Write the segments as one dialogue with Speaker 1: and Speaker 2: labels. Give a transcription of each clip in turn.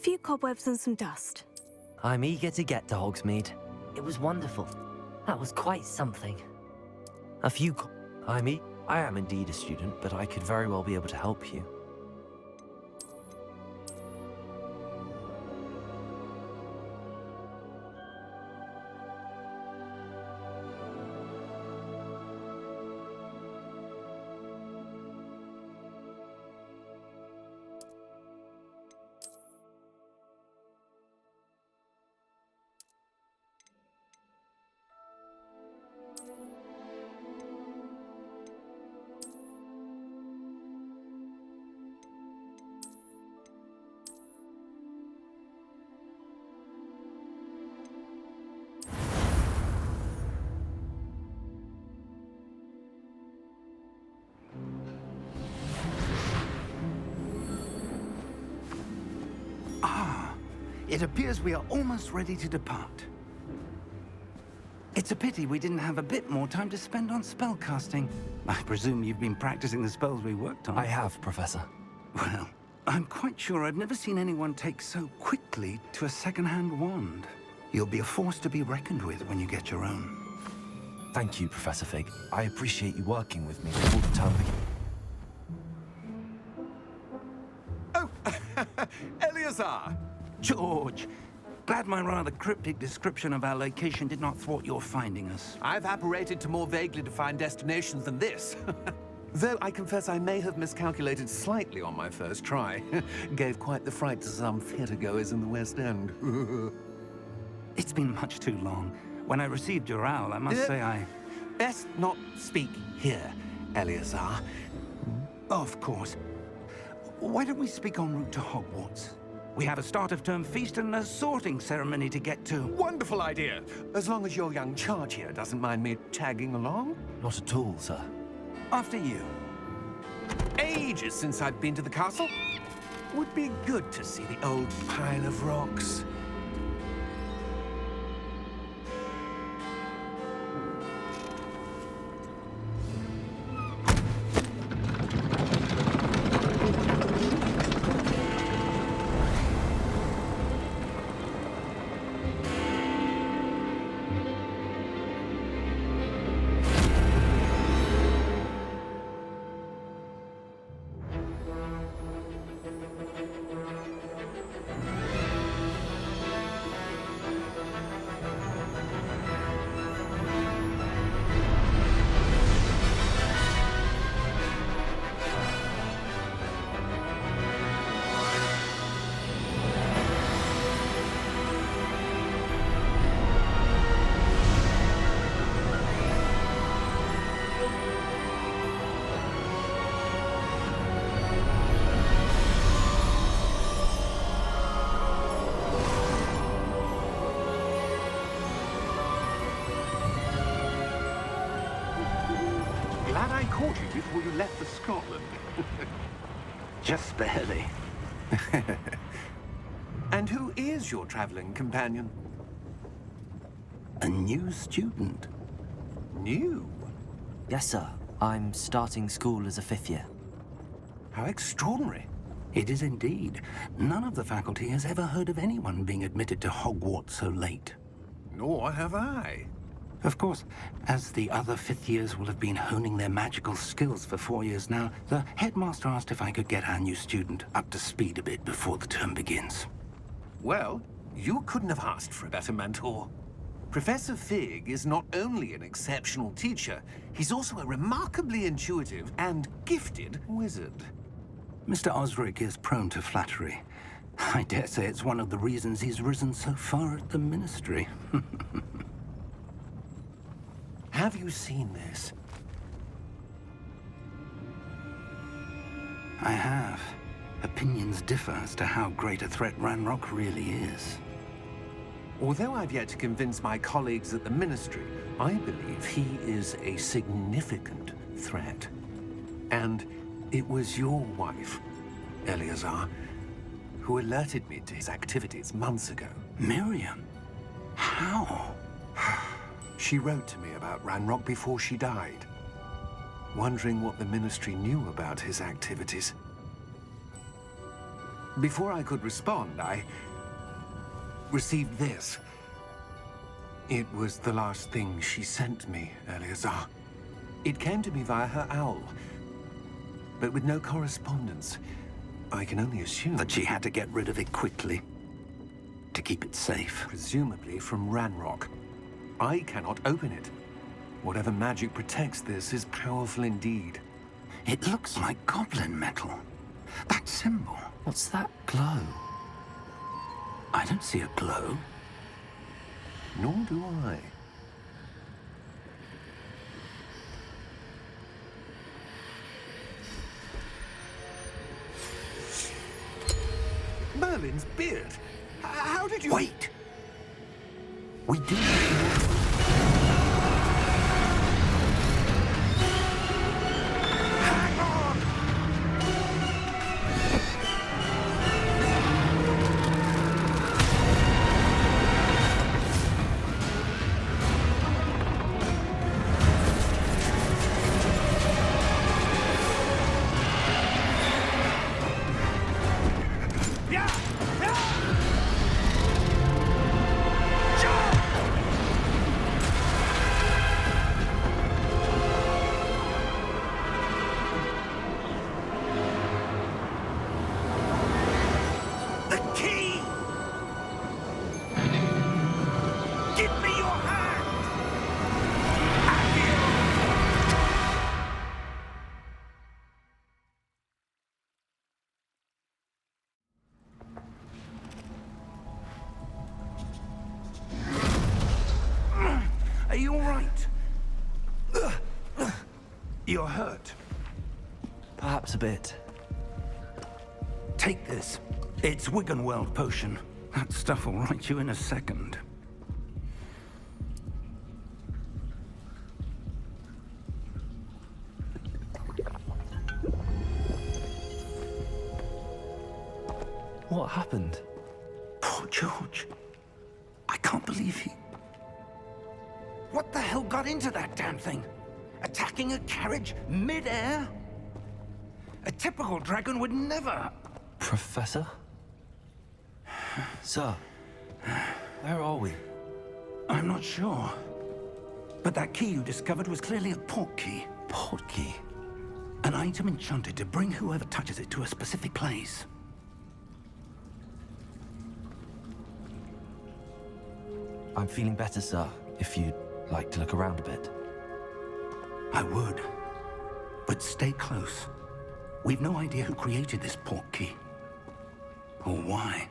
Speaker 1: few cobwebs and some dust.
Speaker 2: I'm eager to get to Hogsmeade.
Speaker 3: It was wonderful. That was quite something.
Speaker 2: I am indeed a student, but I could very well be able to help you.
Speaker 4: It appears we are almost ready to depart. It's a pity we didn't have a bit more time to spend on spellcasting. I presume you've been practicing the spells we worked on.
Speaker 2: I have, Professor.
Speaker 4: Well, I'm quite sure I've never seen anyone take so quickly to a second-hand wand. You'll be a force to be reckoned with when you get your own.
Speaker 2: Thank you, Professor Fig. I appreciate you working with me before the term begins.
Speaker 5: Oh, Eleazar!
Speaker 4: George, glad my rather cryptic description of our location did not thwart your finding us.
Speaker 5: I've apparated to more vaguely defined destinations than this. Though I confess I may have miscalculated slightly on my first try. Gave quite the fright to some theatergoers in the West End.
Speaker 4: It's been much too long. When I received your owl, I must say I...
Speaker 5: Best not speak here, Eleazar.
Speaker 4: Of course. Why don't we speak en route to Hogwarts? We have a start-of-term feast and a sorting ceremony to get to.
Speaker 5: Wonderful idea! As long as your young charge here doesn't mind me tagging along.
Speaker 2: Not at all, sir.
Speaker 4: After you.
Speaker 5: Ages since I've been to the castle. Would be good to see the old pile of rocks. Glad I caught you before you left for Scotland.
Speaker 4: Just barely.
Speaker 5: And who is your traveling companion?
Speaker 4: A new student.
Speaker 5: New?
Speaker 2: Yes, sir. I'm starting school as a 5th year.
Speaker 5: How extraordinary.
Speaker 4: It is indeed. None of the faculty has ever heard of anyone being admitted to Hogwarts so late.
Speaker 5: Nor have I.
Speaker 4: Of course, as the other 5th years will have been honing their magical skills for 4 years now, the headmaster asked if I could get our new student up to speed a bit before the term begins.
Speaker 5: Well, you couldn't have asked for a better mentor. Professor Fig is not only an exceptional teacher, he's also a remarkably intuitive and gifted wizard.
Speaker 4: Mr. Osric is prone to flattery. I dare say it's one of the reasons he's risen so far at the Ministry.
Speaker 5: Have you seen this?
Speaker 4: I have. Opinions differ as to how great a threat Ranrock really is.
Speaker 5: Although I've yet to convince my colleagues at the Ministry, I believe he is a significant threat. And it was your wife, Eleazar, who alerted me to his activities months ago.
Speaker 4: Miriam? How?
Speaker 5: She wrote to me about Ranrock before she died, wondering what the Ministry knew about his activities. Before I could respond, I received this. It was the last thing she sent me, Eleazar. It came to me via her owl, but with no correspondence. I can only assume
Speaker 4: That she had to get rid of it quickly to keep it safe.
Speaker 5: presumably from Ranrock. I cannot open it. Whatever magic protects this is powerful indeed.
Speaker 4: It looks like goblin metal. That symbol.
Speaker 2: What's that glow?
Speaker 4: I don't see a glow.
Speaker 5: Nor do I. Merlin's beard. How did you...
Speaker 4: Wait! We do.
Speaker 5: Hang on! Yeah! Yeah! The key! Give me your hand!
Speaker 4: Are you all right? You're hurt.
Speaker 2: Perhaps a bit.
Speaker 4: Take this. It's Wiggenweld potion. That stuff will right you in a second.
Speaker 2: What happened?
Speaker 4: Poor George. I can't believe he... What the hell got into that damn thing? Attacking a carriage mid-air? A typical dragon would never...
Speaker 2: Professor? Sir, where are we?
Speaker 4: I'm not sure. But that key you discovered was clearly a port key.
Speaker 2: Port key?
Speaker 4: An item enchanted to bring whoever touches it to a specific place.
Speaker 2: I'm feeling better, sir, if you'd like to look around a bit.
Speaker 4: I would. But stay close. We've no idea who created this port key. Or why.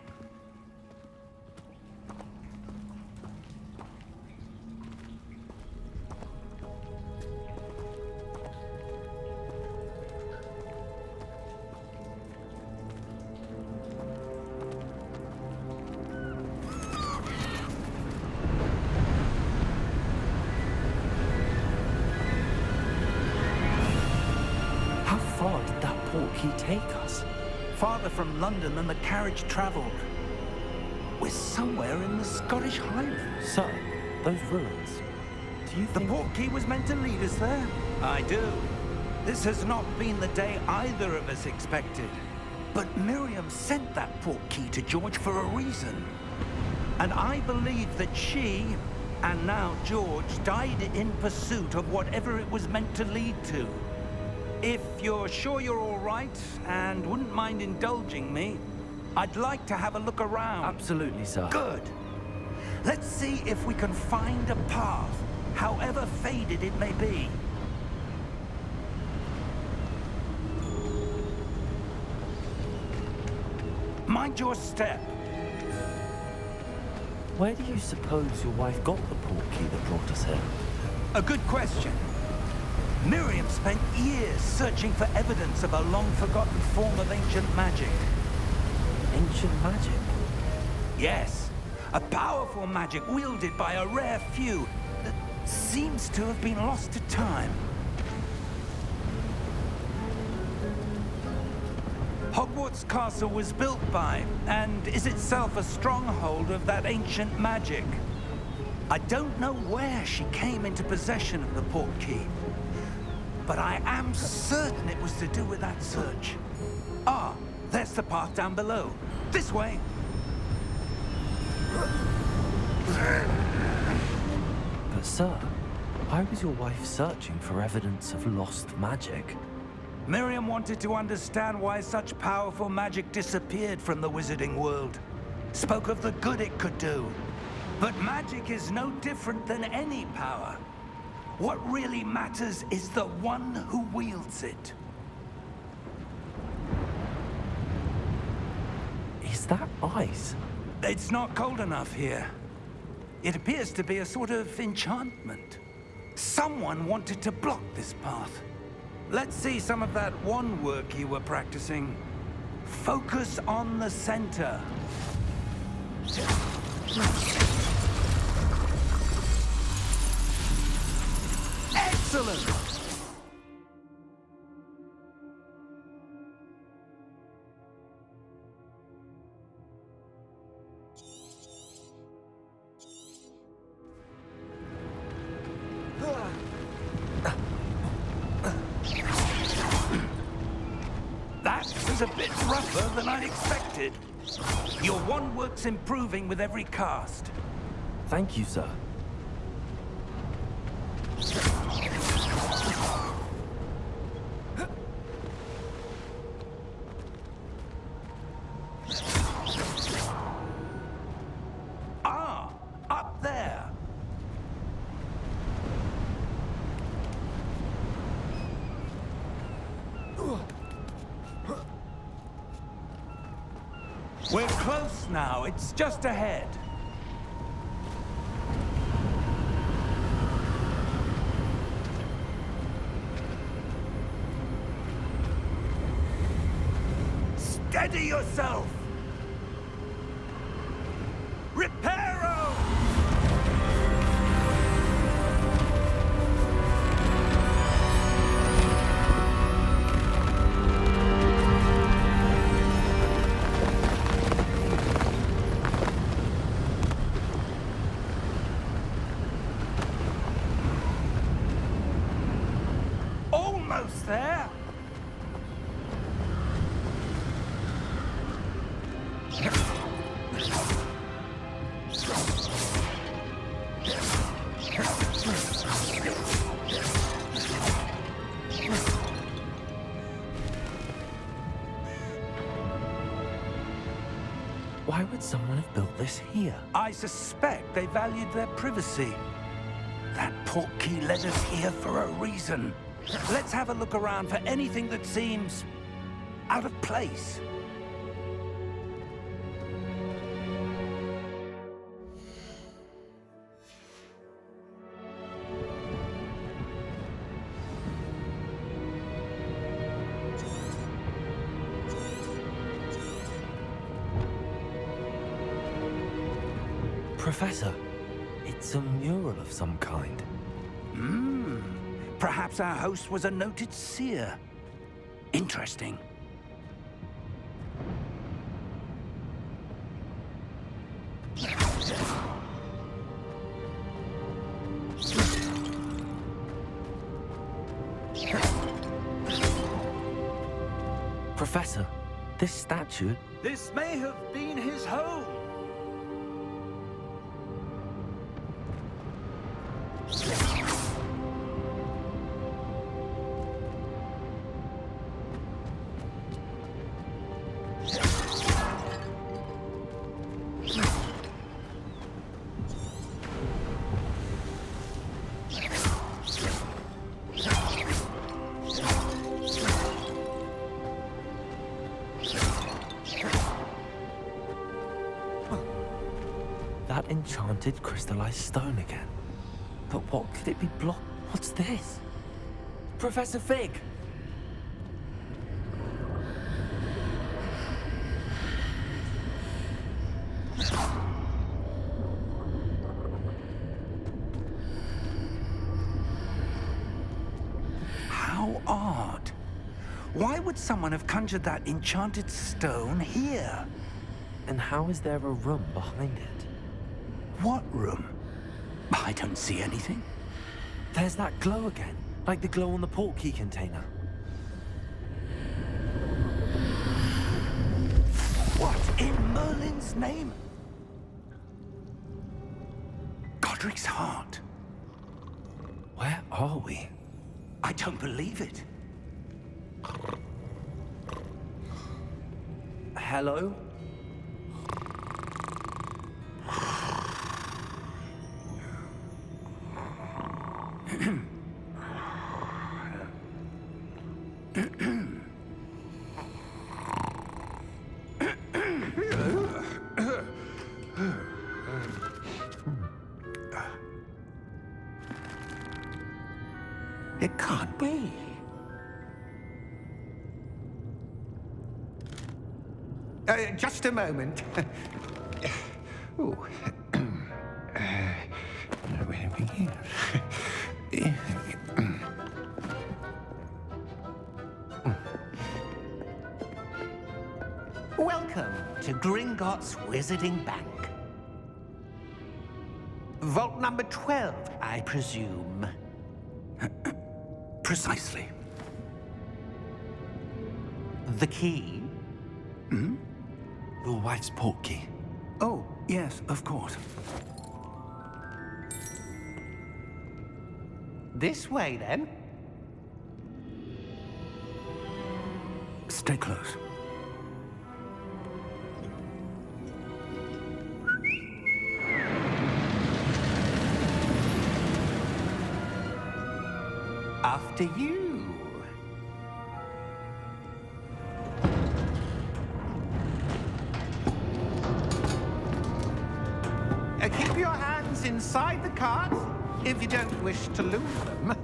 Speaker 2: How far did that port key take us?
Speaker 4: Farther from London than the carriage traveled. We're somewhere in the Scottish Highlands.
Speaker 2: Sir, those ruins. Do you
Speaker 4: The
Speaker 2: think...
Speaker 4: port key was meant to lead us there? I do. This has not been the day either of us expected. But Miriam sent that port key to George for a reason. And I believe that she, and now George, died in pursuit of whatever it was meant to lead to. If you're sure you're all right, and wouldn't mind indulging me, I'd like to have a look around.
Speaker 2: Absolutely, sir.
Speaker 4: Good. Let's see if we can find a path, however faded it may be. Mind your step.
Speaker 2: Where do you suppose your wife got the port key that brought us here?
Speaker 4: A good question. Miriam spent years searching for evidence of a long-forgotten form of ancient magic.
Speaker 2: Ancient magic?
Speaker 4: Yes, a powerful magic wielded by a rare few that seems to have been lost to time. Hogwarts Castle was built by, and is itself a stronghold of that ancient magic. I don't know where she came into possession of the port key, but I am certain it was to do with that search. Ah, there's the path down below. This way.
Speaker 2: But sir, why was your wife searching for evidence of lost magic?
Speaker 4: Miriam wanted to understand why such powerful magic disappeared from the wizarding world. Spoke of the good it could do. But magic is no different than any power. What really matters is the one who wields it.
Speaker 2: Is that ice?
Speaker 4: It's not cold enough here. It appears to be a sort of enchantment. Someone wanted to block this path. Let's see some of that wand work you were practicing. Focus on the center. Excellent! That was a bit rougher than I expected. Your wand work's improving with every cast.
Speaker 2: Thank you, sir.
Speaker 4: Ah, up there. We're close now. It's just ahead. Steady yourself! Reparo! Almost there!
Speaker 2: Why would someone have built this here?
Speaker 4: I suspect they valued their privacy. That portkey led us here for a reason. Let's have a look around for anything that seems out of place.
Speaker 2: Professor, it's a mural of some kind.
Speaker 4: Perhaps our host was a noted seer. Interesting.
Speaker 2: Professor, this statue...
Speaker 4: This may have been his home.
Speaker 2: That enchanted crystallized stone again. But what could it be blocked? What's this? Professor Fig!
Speaker 4: How odd. Why would someone have conjured that enchanted stone here?
Speaker 2: And how is there a room behind it?
Speaker 4: What room? I don't see anything.
Speaker 2: There's that glow again, like the glow on the portkey container.
Speaker 4: his name? Godric's heart.
Speaker 2: Where are we?
Speaker 4: I don't believe it.
Speaker 2: Hello?
Speaker 4: It can't be. Just a moment. Ooh. Where have we here? Welcome to Gringotts Wizarding Bank. Vault number 12, I presume.
Speaker 2: Precisely.
Speaker 4: The key?
Speaker 2: Your wife's portkey.
Speaker 4: Oh, yes, of course. This way, then.
Speaker 2: Stay close.
Speaker 4: After you. Keep your hands inside the cart if you don't wish to lose them.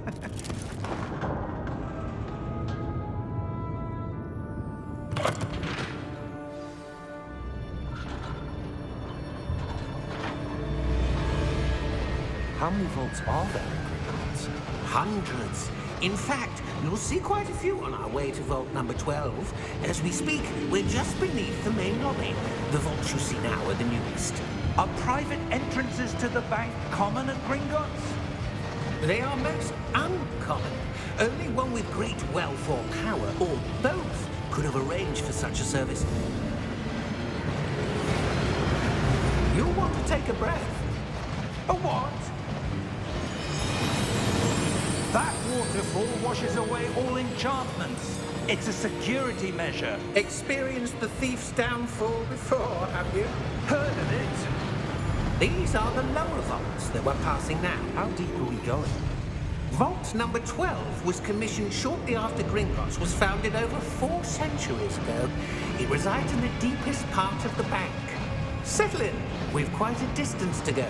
Speaker 2: How many vaults are there in Gringotts?
Speaker 5: Hundreds. In fact, you'll see quite a few on our way to vault number 12. As we speak, we're just beneath the main lobby. The vaults you see now are the newest.
Speaker 4: Are private entrances to the bank common at Gringotts?
Speaker 5: They are most uncommon. Only one with great wealth or power, or both, could have arranged for such a service. You'll want to take a breath.
Speaker 4: A what? That waterfall washes away all enchantments. It's a security measure.
Speaker 5: Experienced the thief's downfall before, have you?
Speaker 4: Heard of it?
Speaker 5: These are the lower vaults that we're passing now.
Speaker 2: How deep are we going?
Speaker 5: Vault number 12 was commissioned shortly after Gringotts was founded over 4 centuries ago. It resides in the deepest part of the bank. Settle in. We've quite a distance to go.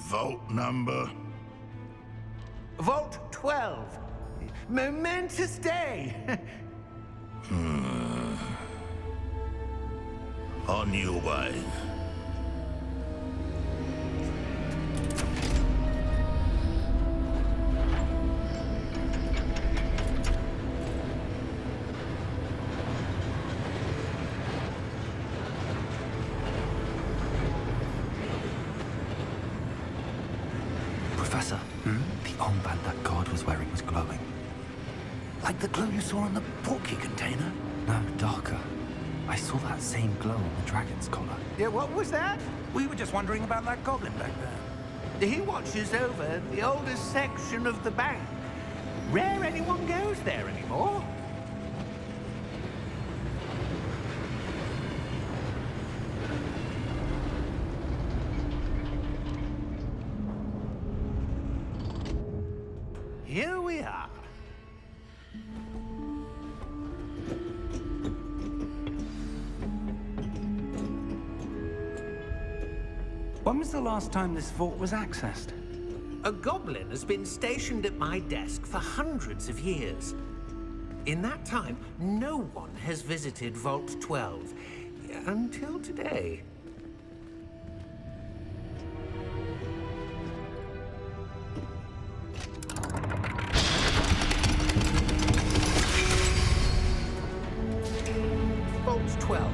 Speaker 1: Vault number?
Speaker 4: Vault 12. Momentous day.
Speaker 1: On your way.
Speaker 2: Professor, the armband that guard was wearing was glowing.
Speaker 4: Like the glow you saw on the portkey container?
Speaker 2: No, darker. I saw that same glow on the dragon's collar.
Speaker 4: Yeah, what was that? We were just wondering about that goblin back there.
Speaker 5: He watches over the oldest section of the bank. Rare anyone goes there anymore. Here we are.
Speaker 4: When was the last time this vault was accessed?
Speaker 5: A goblin has been stationed at my desk for hundreds of years. In that time, no one has visited Vault 12. Until today. Vault 12.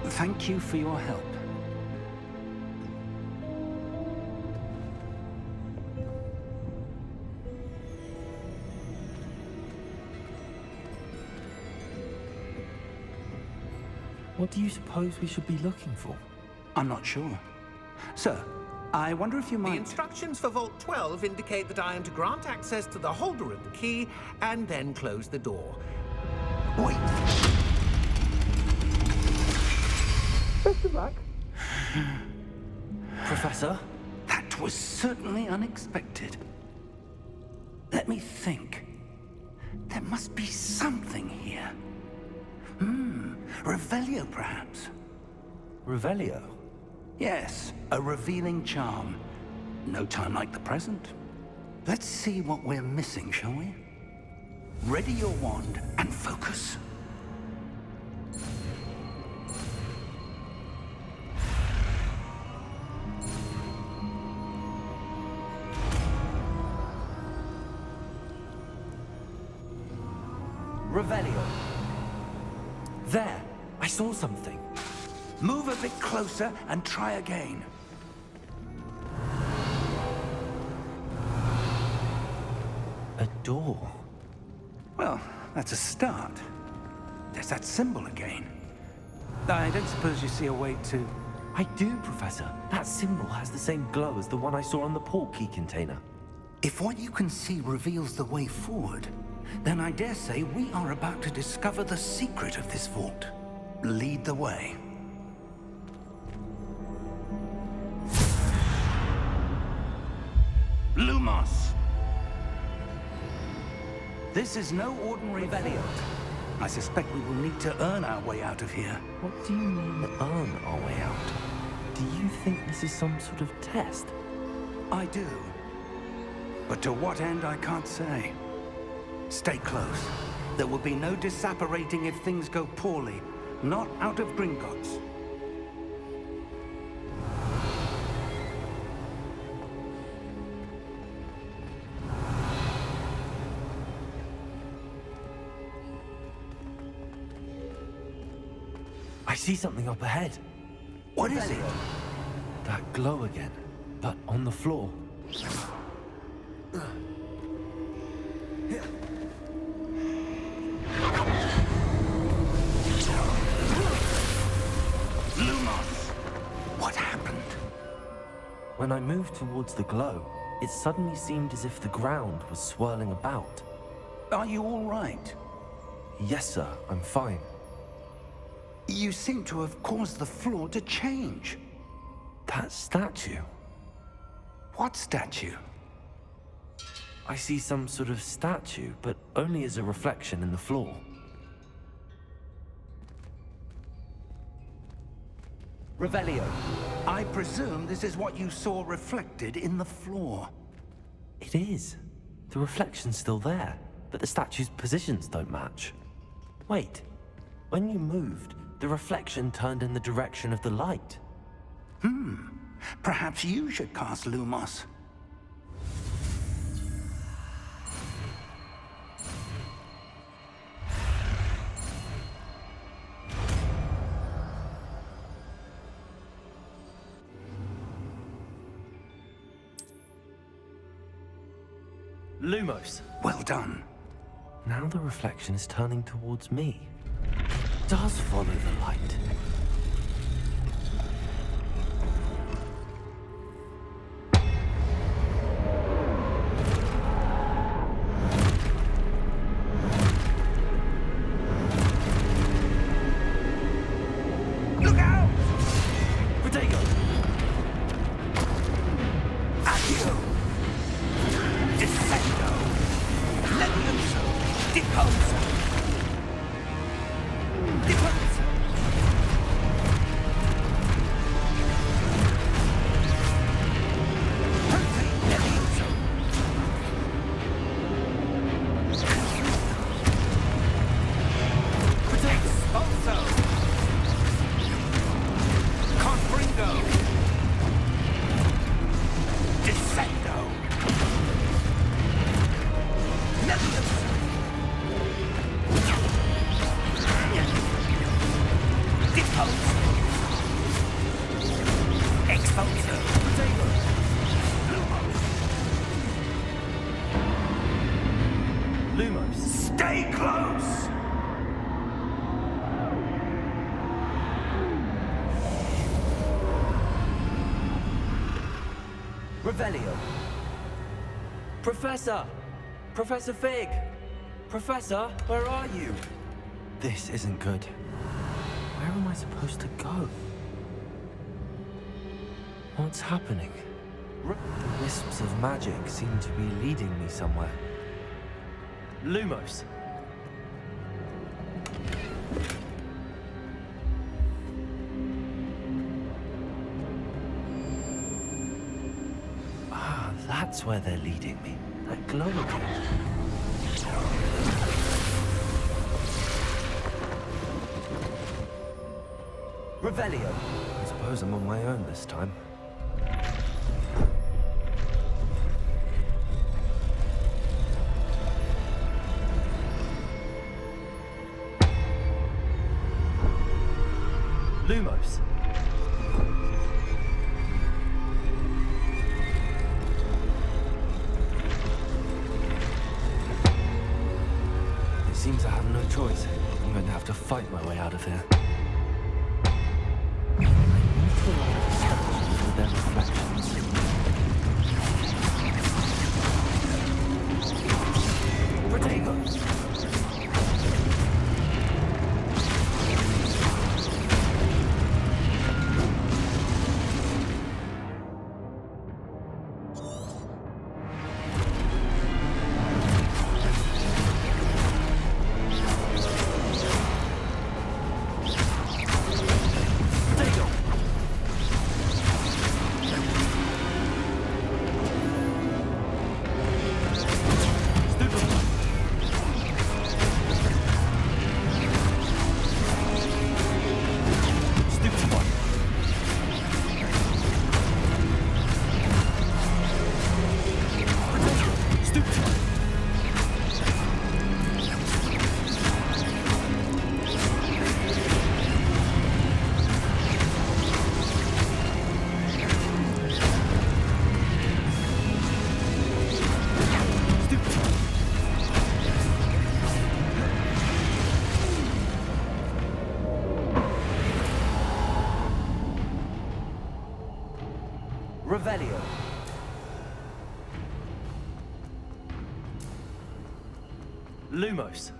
Speaker 4: Thank you for your help.
Speaker 2: What do you suppose we should be looking for?
Speaker 4: I'm not sure. Sir, I wonder if you
Speaker 5: The
Speaker 4: might...
Speaker 5: instructions for Vault 12 indicate that I am to grant access to the holder of the key and then close the door.
Speaker 4: Wait!
Speaker 2: Professor?
Speaker 4: That was certainly unexpected. Let me think. There must be something here. Revelio, perhaps?
Speaker 2: Revelio?
Speaker 4: Yes, a revealing charm. No time like the present. Let's see what we're missing, shall we? Ready your wand and focus.
Speaker 2: Revelio. There! I saw something.
Speaker 4: Move a bit closer and try again.
Speaker 2: A door.
Speaker 4: Well, that's a start. There's that symbol again. I don't suppose you see a way to...
Speaker 2: I do, Professor. That symbol has the same glow as the one I saw on the port key container.
Speaker 4: If what you can see reveals the way forward, then I dare say we are about to discover the secret of this vault. Lead the way. Lumos! This is no ordinary Revelio. I suspect we will need to earn our way out of here.
Speaker 2: What do you mean, earn our way out? Do you think this is some sort of test?
Speaker 4: I do. But to what end, I can't say. Stay close. There will be no disapparating if things go poorly. Not out of Gringotts.
Speaker 2: I see something up ahead.
Speaker 4: What is it?
Speaker 2: That glow again, but on the floor.
Speaker 4: Lumos! What happened?
Speaker 2: When I moved towards the glow, it suddenly seemed as if the ground was swirling about.
Speaker 4: Are you all right?
Speaker 2: Yes, sir, I'm fine.
Speaker 4: You seem to have caused the floor to change.
Speaker 2: That statue.
Speaker 4: What statue?
Speaker 2: I see some sort of statue, but only as a reflection in the floor. Revelio.
Speaker 4: I presume this is what you saw reflected in the floor.
Speaker 2: It is. The reflection's still there, but the statue's positions don't match. Wait. When you moved, the reflection turned in the direction of the light.
Speaker 4: Perhaps you should cast Lumos.
Speaker 2: Lumos.
Speaker 4: Well done.
Speaker 2: Now the reflection is turning towards me. It does follow the light.
Speaker 4: Look out!
Speaker 2: Protego!
Speaker 4: Accio! Descendo! Levioso! Deposo! Deposo! Perfect Levioso! Expulso! Confringo! Descendo! Levioso! Deposo! Expulso!
Speaker 2: Lumos.
Speaker 4: Stay close!
Speaker 2: Revelio. Professor! Professor Fig! Professor, where are you? This isn't good. Where am I supposed to go? What's happening? The wisps of magic seem to be leading me somewhere. Lumos! Ah, that's where they're leading me. That glow again. Revelio. I suppose I'm on my own this time. Lumos. It seems I have no choice. I'm going to have to fight my way out of here. I need to align the statues with their reflections. Protego! Revelio. Lumos.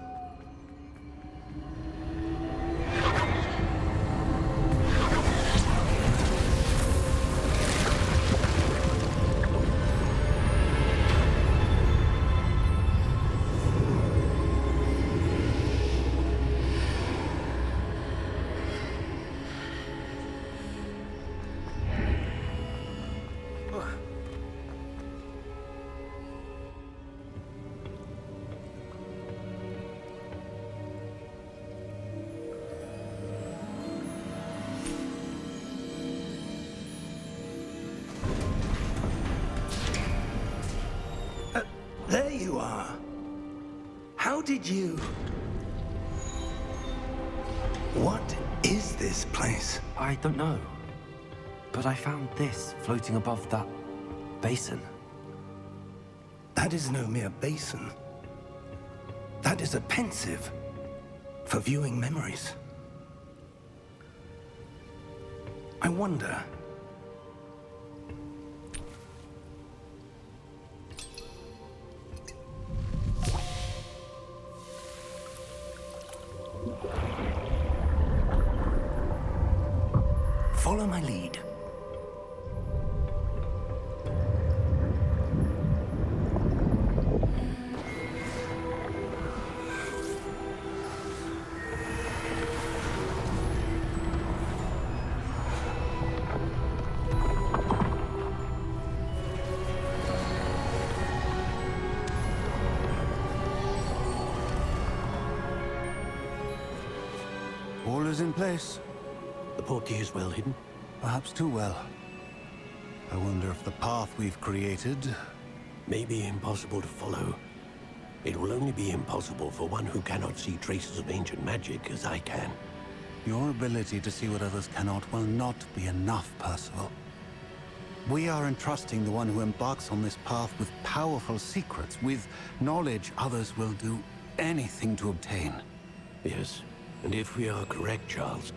Speaker 4: There you are. How did you... What is this place?
Speaker 2: I don't know. But I found this floating above that basin.
Speaker 4: That is no mere basin. That is a pensive for viewing memories. I wonder... Follow my lead.
Speaker 6: All is in place.
Speaker 7: The portkey is well hidden.
Speaker 6: Perhaps too well. I wonder if the path we've created...
Speaker 7: May be impossible to follow. It will only be impossible for one who cannot see traces of ancient magic as I can.
Speaker 6: Your ability to see what others cannot will not be enough, Percival. We are entrusting the one who embarks on this path with powerful secrets, with knowledge others will do anything to obtain.
Speaker 7: Yes, and if we are correct, Charles,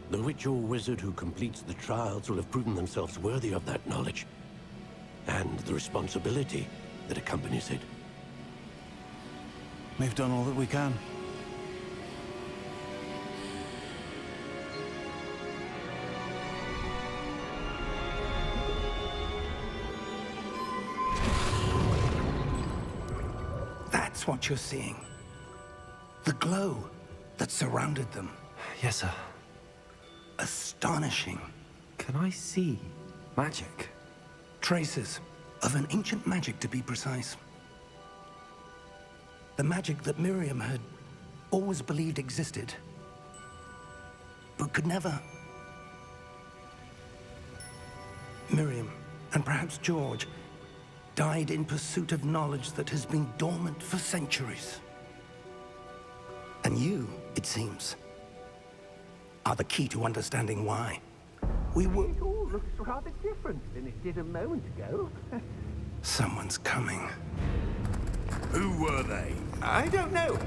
Speaker 7: the witch or wizard who completes the trials will have proven themselves worthy of that knowledge. and the responsibility that accompanies it.
Speaker 6: We've done all that we can.
Speaker 4: That's what you're seeing. The glow that surrounded them.
Speaker 2: Yes, sir.
Speaker 4: Astonishing.
Speaker 2: Can I see magic?
Speaker 4: Traces of an ancient magic, to be precise. The magic that Miriam had always believed existed, but could never. Miriam, and perhaps George, died in pursuit of knowledge that has been dormant for centuries. And you, it seems, are the key to understanding why. We were...
Speaker 5: It all looks rather different than it did a moment ago.
Speaker 4: Someone's coming.
Speaker 1: Who were they?
Speaker 8: I don't know.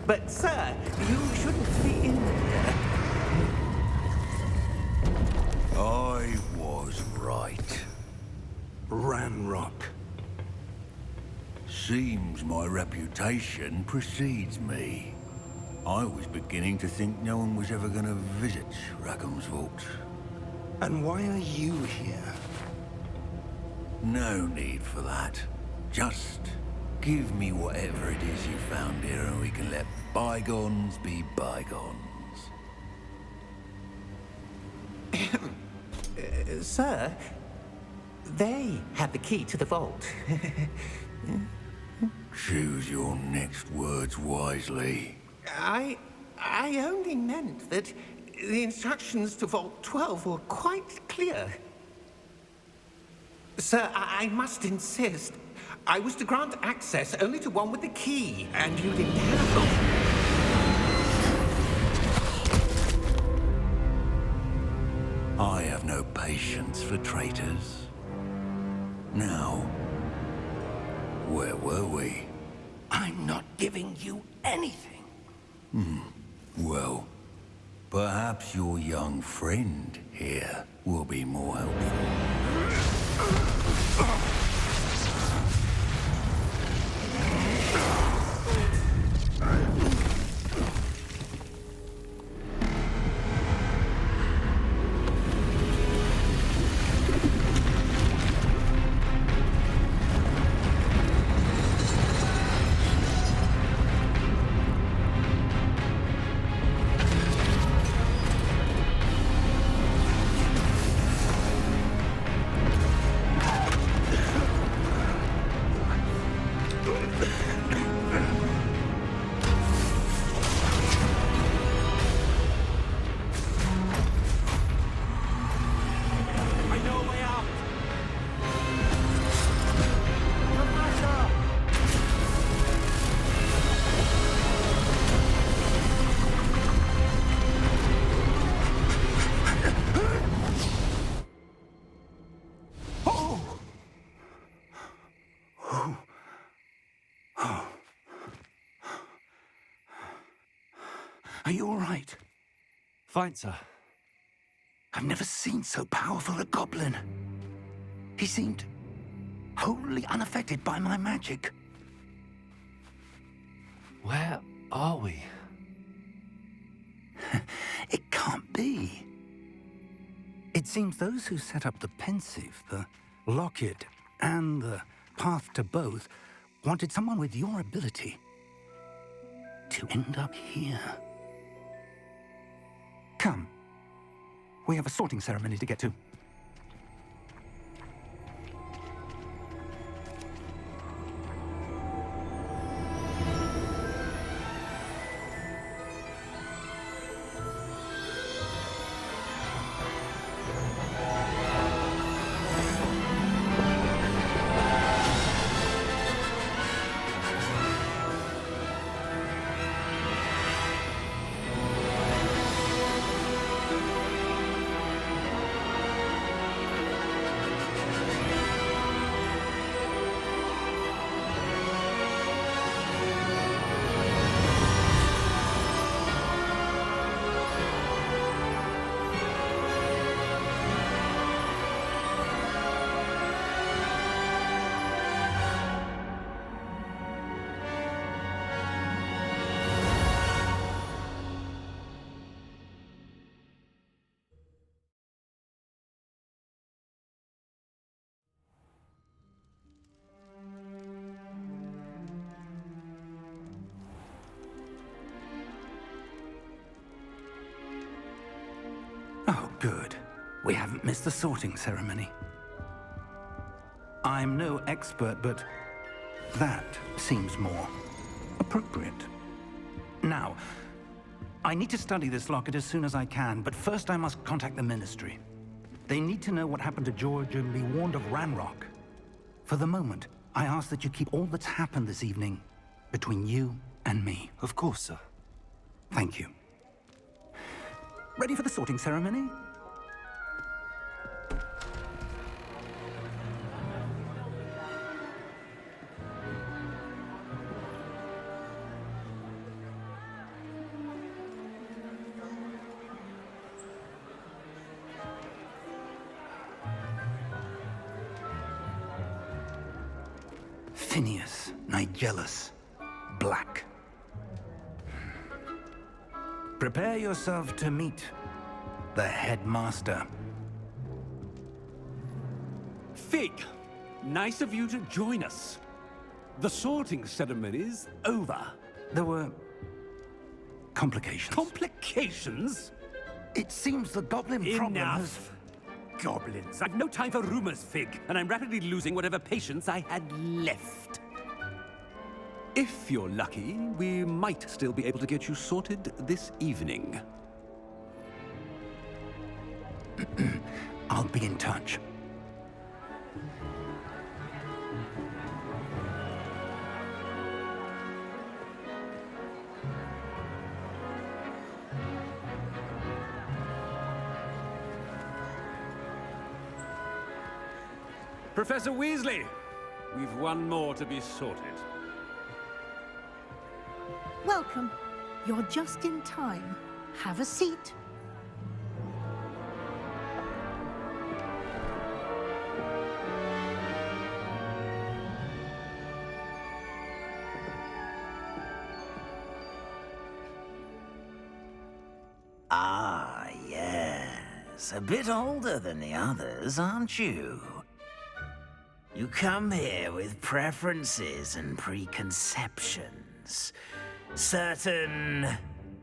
Speaker 8: But, sir, you shouldn't be in here.
Speaker 1: I was right.
Speaker 4: Ranrock.
Speaker 1: Seems my reputation precedes me. I was beginning to think no one was ever going to visit Rackham's vault.
Speaker 4: And why are you here?
Speaker 1: No need for that. Just give me whatever it is you found here and we can let bygones be bygones.
Speaker 8: Sir, they had the key to the vault.
Speaker 1: Choose your next words wisely.
Speaker 8: I only meant that the instructions to Vault 12 were quite clear. Sir, I must insist. I was to grant access only to one with the key, and you didn't have them.
Speaker 1: I have no patience for traitors. Now, where were we?
Speaker 4: I'm not giving you anything.
Speaker 1: Well, perhaps your young friend here will be more helpful.
Speaker 4: Are you all right?
Speaker 2: Fine, sir.
Speaker 4: I've never seen so powerful a goblin. He seemed wholly unaffected by my magic.
Speaker 2: Where are we?
Speaker 4: It can't be. It seems those who set up the pensive, the locket, and the path to both wanted someone with your ability to end up here. Come. We have a sorting ceremony to get to. Good. We haven't missed the sorting ceremony. I'm no expert, but that seems more appropriate. Now, I need to study this locket as soon as I can, but first I must contact the Ministry. They need to know what happened to George and be warned of Ranrock. For the moment, I ask that you keep all that's happened this evening between you and me.
Speaker 2: Of course, sir.
Speaker 4: Thank you. Ready for the sorting ceremony? Phineas, Nigellus, Black. Prepare yourself to meet the headmaster.
Speaker 9: Fig, nice of you to join us. The sorting ceremony's over.
Speaker 4: There were complications.
Speaker 9: Complications?
Speaker 4: It seems the goblin problem has...
Speaker 9: Enough! Goblins. I've no time for rumors, Fig, and I'm rapidly losing whatever patience I had left. If you're lucky, we might still be able to get you sorted this evening.
Speaker 4: I'll be in touch.
Speaker 9: Professor Weasley, we've one more to be sorted.
Speaker 10: Welcome. You're just in time. Have a seat.
Speaker 11: Ah, yes. A bit older than the others, aren't you? You come here with preferences and preconceptions. Certain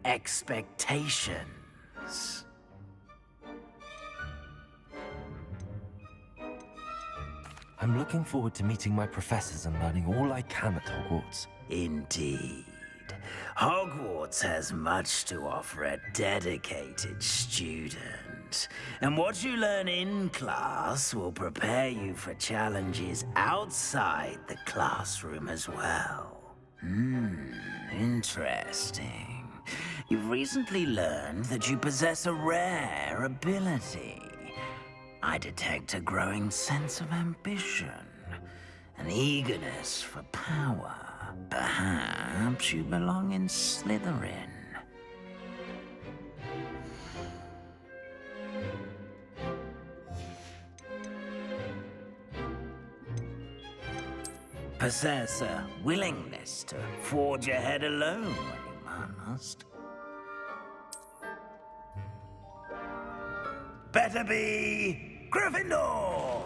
Speaker 11: expectations.
Speaker 2: I'm looking forward to meeting my professors and learning all I can at Hogwarts.
Speaker 11: Indeed. Hogwarts has much to offer a dedicated student. And what you learn in class will prepare you for challenges outside the classroom as well. Interesting. You've recently learned that you possess a rare ability. I detect a growing sense of ambition, an eagerness for power. Perhaps you belong in Slytherin. Possess a willingness to forge ahead alone when you must. Better be Gryffindor!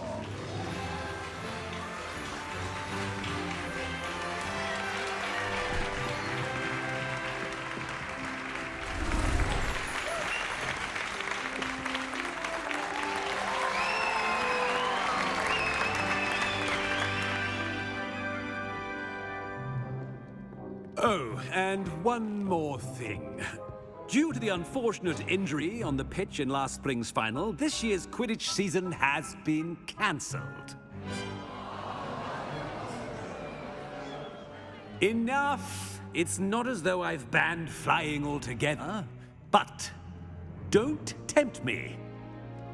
Speaker 9: Oh, and one more thing. Due to the unfortunate injury on the pitch in last spring's final, this year's Quidditch season has been cancelled. Enough! It's not as though I've banned flying altogether, but don't tempt me.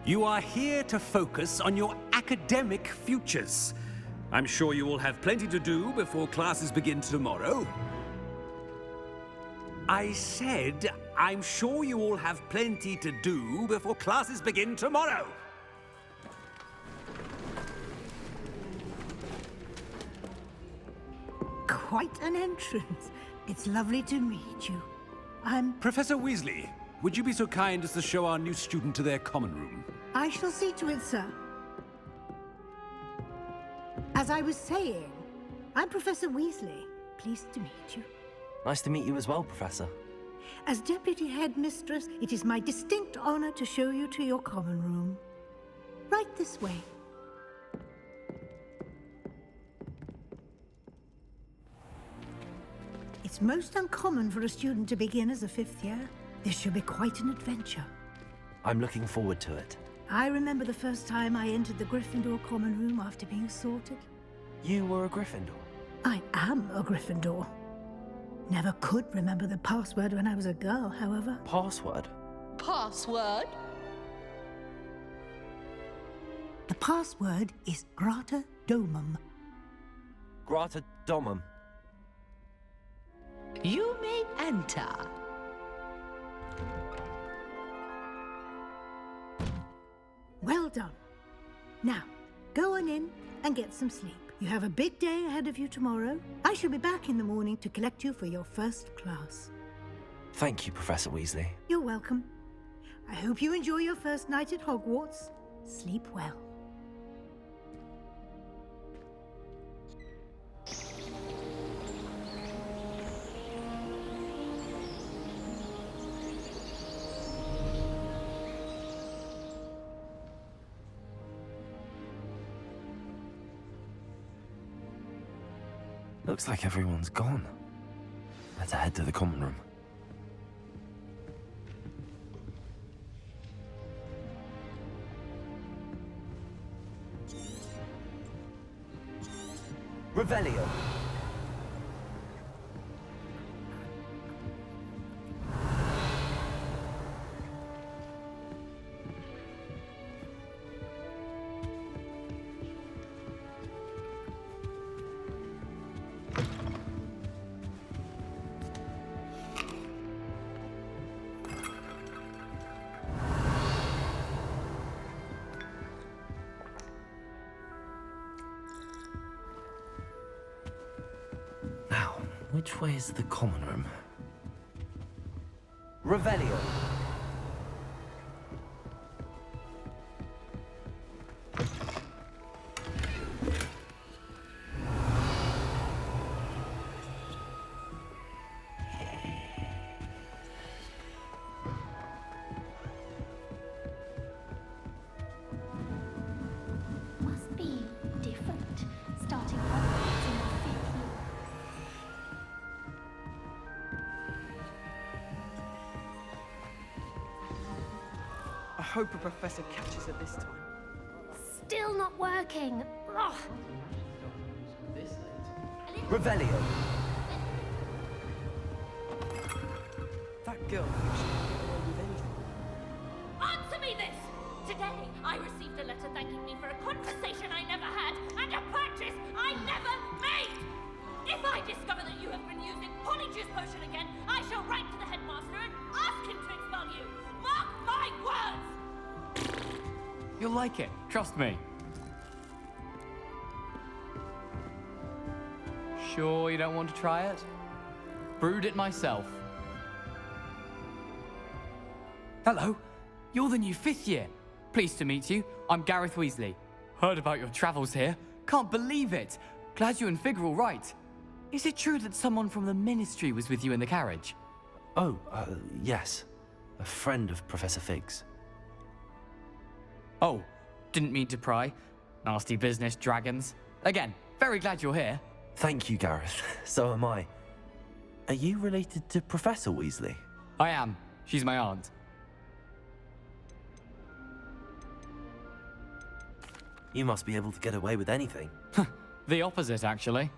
Speaker 9: You are here to focus on your academic futures. I'm sure you will have plenty to do before classes begin tomorrow. I said, I'm sure you all have plenty to do before classes begin tomorrow.
Speaker 10: Quite an entrance. It's lovely to meet you. I'm...
Speaker 9: Professor Weasley, would you be so kind as to show our new student to their common room?
Speaker 10: I shall see to it, sir. As I was saying, I'm Professor Weasley. Pleased to meet you.
Speaker 2: Nice to meet you as well, Professor.
Speaker 10: As Deputy Headmistress, it is my distinct honor to show you to your common room. Right this way. It's most uncommon for a student to begin as a 5th year. This should be quite an adventure.
Speaker 2: I'm looking forward to it.
Speaker 10: I remember the first time I entered the Gryffindor common room after being sorted.
Speaker 2: You were a Gryffindor?
Speaker 10: I am a Gryffindor. Never could remember the password when I was a girl, however.
Speaker 2: Password?
Speaker 12: Password?
Speaker 10: The password is Grata Domum.
Speaker 2: Grata Domum.
Speaker 12: You may enter.
Speaker 10: Well done. Now, go on in and get some sleep. You have a big day ahead of you tomorrow. I shall be back in the morning to collect you for your first class.
Speaker 2: Thank you, Professor Weasley.
Speaker 10: You're welcome. I hope you enjoy your first night at Hogwarts. Sleep well.
Speaker 2: Looks like everyone's gone. Let's head to the common room. Revelio. Which way is the common room? Revelio.
Speaker 13: Must be different, starting Hogwarts in the 5th year.
Speaker 14: I hope a professor catches it this time.
Speaker 13: Still not working. Ugh.
Speaker 2: Revelio.
Speaker 14: That girl thinks she can get away with anything.
Speaker 15: Answer me this! Today, I received a letter thanking me for a conversation I never had and a purchase I never made! If I discover that you have been using Polyjuice Potion again, I shall write to the headmaster and ask him to expel you! Mark my words!
Speaker 16: You'll like it, trust me. Sure you don't want to try it? Brewed it myself. Hello, you're the new 5th year. Pleased to meet you. I'm Gareth Weasley. Heard about your travels here. Can't believe it. Glad you and Fig are all right. Is it true that someone from the Ministry was with you in the carriage?
Speaker 2: Oh, yes. A friend of Professor Fig's.
Speaker 16: Oh, didn't mean to pry. Nasty business, dragons. Again, very glad you're here.
Speaker 2: Thank you, Gareth. So am I. Are you related to Professor Weasley?
Speaker 16: I am. She's my aunt.
Speaker 2: You must be able to get away with anything.
Speaker 16: The opposite, actually.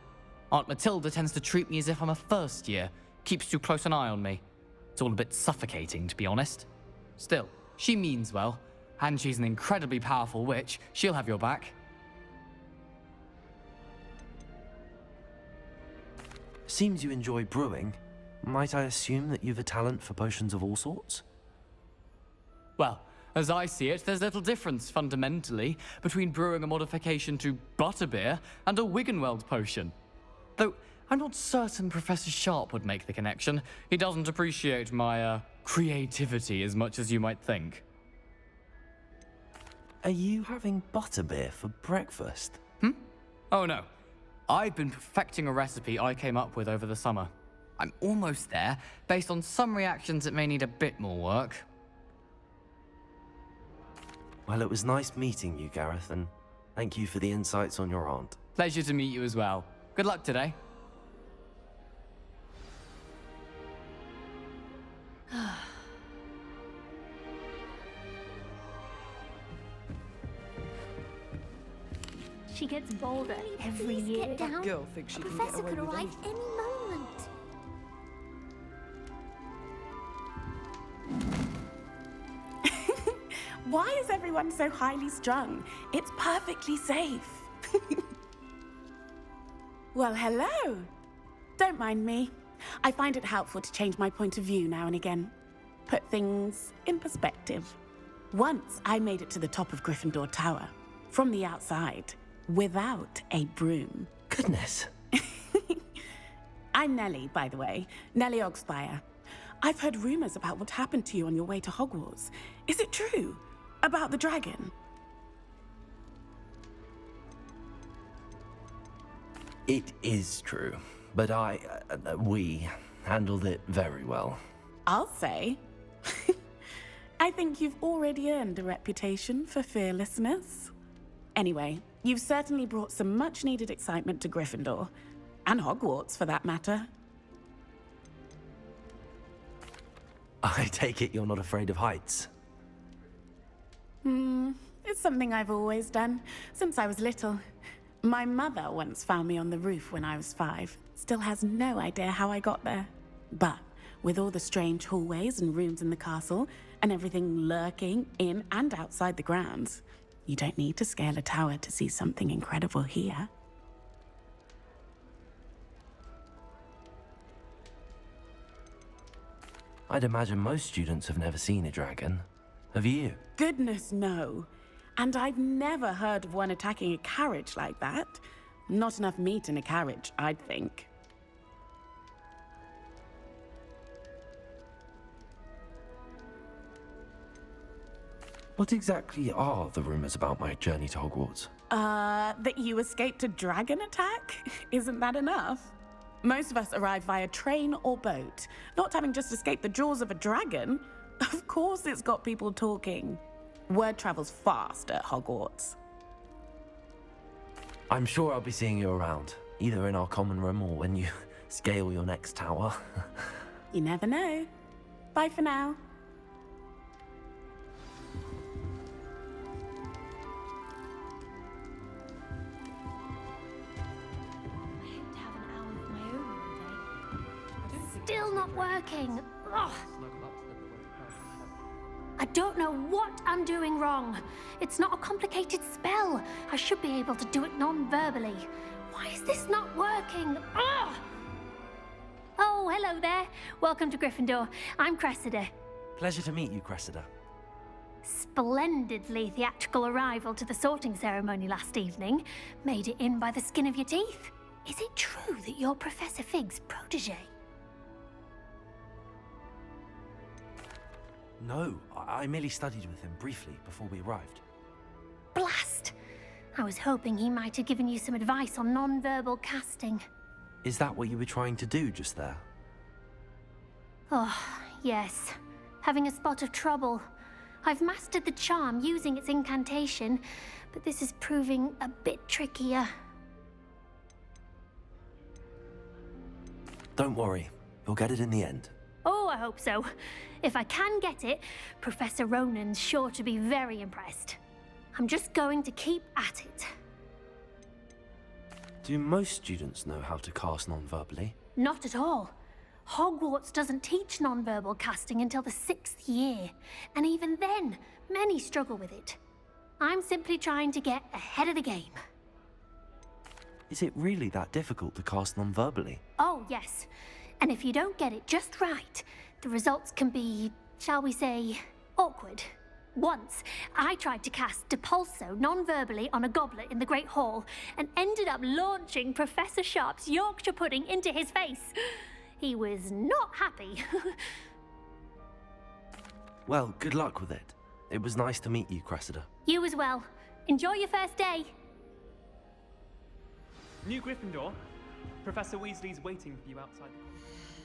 Speaker 16: Aunt Matilda tends to treat me as if I'm a first year. Keeps too close an eye on me. It's all a bit suffocating, to be honest. Still, she means well. And she's an incredibly powerful witch. She'll have your back.
Speaker 2: Seems you enjoy brewing. Might I assume that you've a talent for potions of all sorts?
Speaker 16: Well, as I see it, there's little difference, fundamentally, between brewing a modification to butterbeer and a Wiggenweld potion. Though, I'm not certain Professor Sharp would make the connection. He doesn't appreciate my, creativity as much as you might think.
Speaker 2: Are you having butterbeer for breakfast?
Speaker 16: Oh no. I've been perfecting a recipe I came up with over the summer. I'm almost there. Based on some reactions, it may need a bit more work.
Speaker 2: Well, it was nice meeting you, Gareth, and thank you for the insights on your aunt.
Speaker 16: Pleasure to meet you as well. Good luck today.
Speaker 13: She gets bolder every year. Get down.
Speaker 14: Girl thinks she
Speaker 13: A
Speaker 14: can get
Speaker 13: professor
Speaker 14: away
Speaker 13: could
Speaker 14: with
Speaker 13: arrive
Speaker 14: anything.
Speaker 13: any moment.
Speaker 17: Why is everyone so highly strung? It's perfectly safe. Well, hello. Don't mind me. I find it helpful to change my point of view now and again. Put things in perspective. Once I made it to the top of Gryffindor Tower, from the outside, without a broom.
Speaker 2: Goodness.
Speaker 17: I'm Nellie, by the way. Nellie Ogspire. I've heard rumors about what happened to you on your way to Hogwarts. Is it true? About the dragon?
Speaker 2: It is true, but we handled it very well.
Speaker 17: I'll say. I think you've already earned a reputation for fearlessness. Anyway, you've certainly brought some much-needed excitement to Gryffindor. And Hogwarts, for that matter.
Speaker 2: I take it you're not afraid of heights.
Speaker 17: It's something I've always done, since I was little. My mother once found me on the roof when I was 5. Still has no idea how I got there. But with all the strange hallways and rooms in the castle, and everything lurking in and outside the grounds, you don't need to scale a tower to see something incredible here.
Speaker 2: I'd imagine most students have never seen a dragon. Have you?
Speaker 17: Goodness, no. And I've never heard of one attacking a carriage like that. Not enough meat in a carriage, I'd think.
Speaker 2: What exactly are the rumors about my journey to Hogwarts?
Speaker 17: That you escaped a dragon attack? Isn't that enough? Most of us arrive via train or boat, not having just escaped the jaws of a dragon. Of course it's got people talking. Word travels fast at Hogwarts.
Speaker 2: I'm sure I'll be seeing you around, either in our common room or when you scale your next tower.
Speaker 17: You never know. Bye for now.
Speaker 13: Still not working. Ugh. I don't know what I'm doing wrong. It's not a complicated spell. I should be able to do it non-verbally. Why is this not working? Ugh. Oh, hello there. Welcome to Gryffindor. I'm Cressida.
Speaker 2: Pleasure to meet you, Cressida.
Speaker 13: Splendidly theatrical arrival to the sorting ceremony last evening. Made it in by the skin of your teeth. Is it true that you're Professor Fig's protege?
Speaker 2: No, I merely studied with him briefly before we arrived.
Speaker 13: Blast! I was hoping he might have given you some advice on non-verbal casting.
Speaker 2: Is that what you were trying to do just there?
Speaker 13: Oh, yes. Having a spot of trouble. I've mastered the charm using its incantation, but this is proving a bit trickier.
Speaker 2: Don't worry, you'll get it in the end.
Speaker 13: Oh, I hope so. If I can get it, Professor Ronan's sure to be very impressed. I'm just going to keep at it.
Speaker 2: Do most students know how to cast non-verbally?
Speaker 13: Not at all. Hogwarts doesn't teach non-verbal casting until the 6th year, and even then, many struggle with it. I'm simply trying to get ahead of the game.
Speaker 2: Is it really that difficult to cast non-verbally?
Speaker 13: Oh, yes. And if you don't get it just right, the results can be, shall we say, awkward. Once, I tried to cast Depulso non-verbally on a goblet in the Great Hall and ended up launching Professor Sharp's Yorkshire pudding into his face. He was not happy.
Speaker 2: Well, good luck with it. It was nice to meet you, Cressida.
Speaker 13: You as well. Enjoy your first day.
Speaker 18: New Gryffindor. Professor Weasley's waiting for you outside the college.